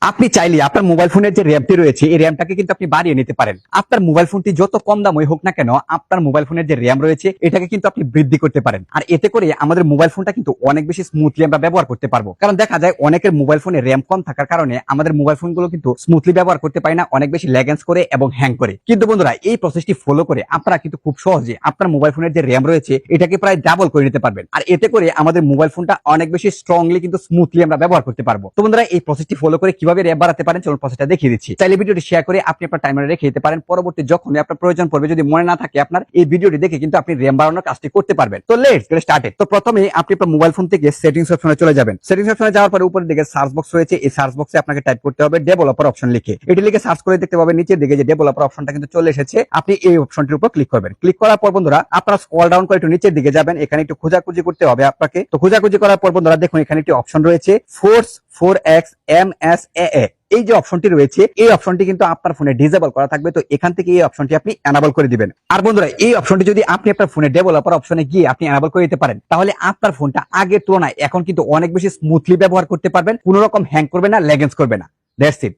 আপনি চাইলে আপনার মোবাইল ফোনের যে র্যামটি রয়েছে এই র্যামটাকে কিন্তু আপনি বাড়িয়ে নিতে পারেন। আপনার মোবাইল ফোনটি যত কম দামই হোক না কেন, আপনার মোবাইল ফোনের যে র্যাম রয়েছে এটাকে কিন্তু আপনি বৃদ্ধি করতে পারেন। আর এতে করে আমাদের মোবাইল ফোনটা কিন্তু অনেক বেশি স্মুথলি আমরা ব্যবহার করতে পারবো। কারণ দেখা যায় অনেকের মোবাইল ফোনে র্যাম কম থাকার কারণে আমাদের মোবাইল ফোনগুলো কিন্তু স্মুথলি ব্যবহার করতে পারে না, অনেক বেশি ল্যাগেন্স করে এবং হ্যাং করে। কিন্তু বন্ধুরা, এই প্রসেসটি ফলো করে আপনারা কিন্তু খুব সহজে আপনার মোবাইল ফোনের যে র্যাম রয়েছে এটাকে প্রায় ডাবল করে নিতে পারবেন। আর এতে করে আমাদের মোবাইল ফোনটা অনেক বেশি স্ট্রংলি কিন্তু স্মুথলি আমরা ব্যবহার করতে পারবো। তো বন্ধুরা, এই প্রসেসটি ফলো করে কিভাবে র্যাম বাড়াতে পারেন চলুন প্রসেসটা দেখিয়ে দিচ্ছি। চাইলে ভিডিওটি শেয়ার করে আপনি আপনার টাইমারে রেখে দিতে পারেন। পরবর্তী যখনই আপনার প্রয়োজন পড়বে, যদি মনে না থাকে আপনার, এই ভিডিওটি দেখে কিন্তু আপনি র্যাম বাড়ানোর কাজটি করতে পারবেন। তো লেটস গেট স্টার্টেড। তো প্রথমে আপনি আপনার মোবাইল ফোন থেকে সেটিংস অপশনে চলে যাবেন। সেটিংস অপশনে যাওয়ার পরে উপরের দিকে সার্চ বক্স রয়েছে, এই সার্চ বক্সে আপনাকে টাইপ করতে হবে ডেভেলপার অপশন লিখে। এটি লিখে সার্চ করে দেখতে পাবেন নিচের দিকে যে ডেভেলপার অপশনটা কিন্তু চলে এসেছে। আপনি এই অপশনটির উপর ক্লিক করবেন। ক্লিক করার পর বন্ধুরা আপনারা স্ক্রল ডাউন করে একটু নিচের দিকে যাবেন। এখানে একটু খোঁজাখুঁজি করতে হবে আপনাকে। তো খোঁজাখুঁজি করার পর বন্ধুরা দেখুন এখানে একটি অপশন রয়েছে ফোর্স 4x MSAA। এই যে অপশনটি রয়েছে এই অপশনটি কিন্তু আপনার ফোনে ডিসেবল করা থাকবে। তো এখান থেকে এই অপশনটি আপনি এনাবল করে দিবেন। আর বন্ধুরা, এই অপশনটি যদি আপনি আপনার ফোনে ডেভেলপার অপশনে গিয়ে আপনি এনাবল করে দিতে পারেন, তাহলে আপনার ফোনটা আগের তুলনায় এখন কিন্তু অনেক বেশি স্মুথলি ব্যবহার করতে পারবেন। কোনো রকম হ্যাং করবে না, ল্যাগেন্স করবে না। That's it.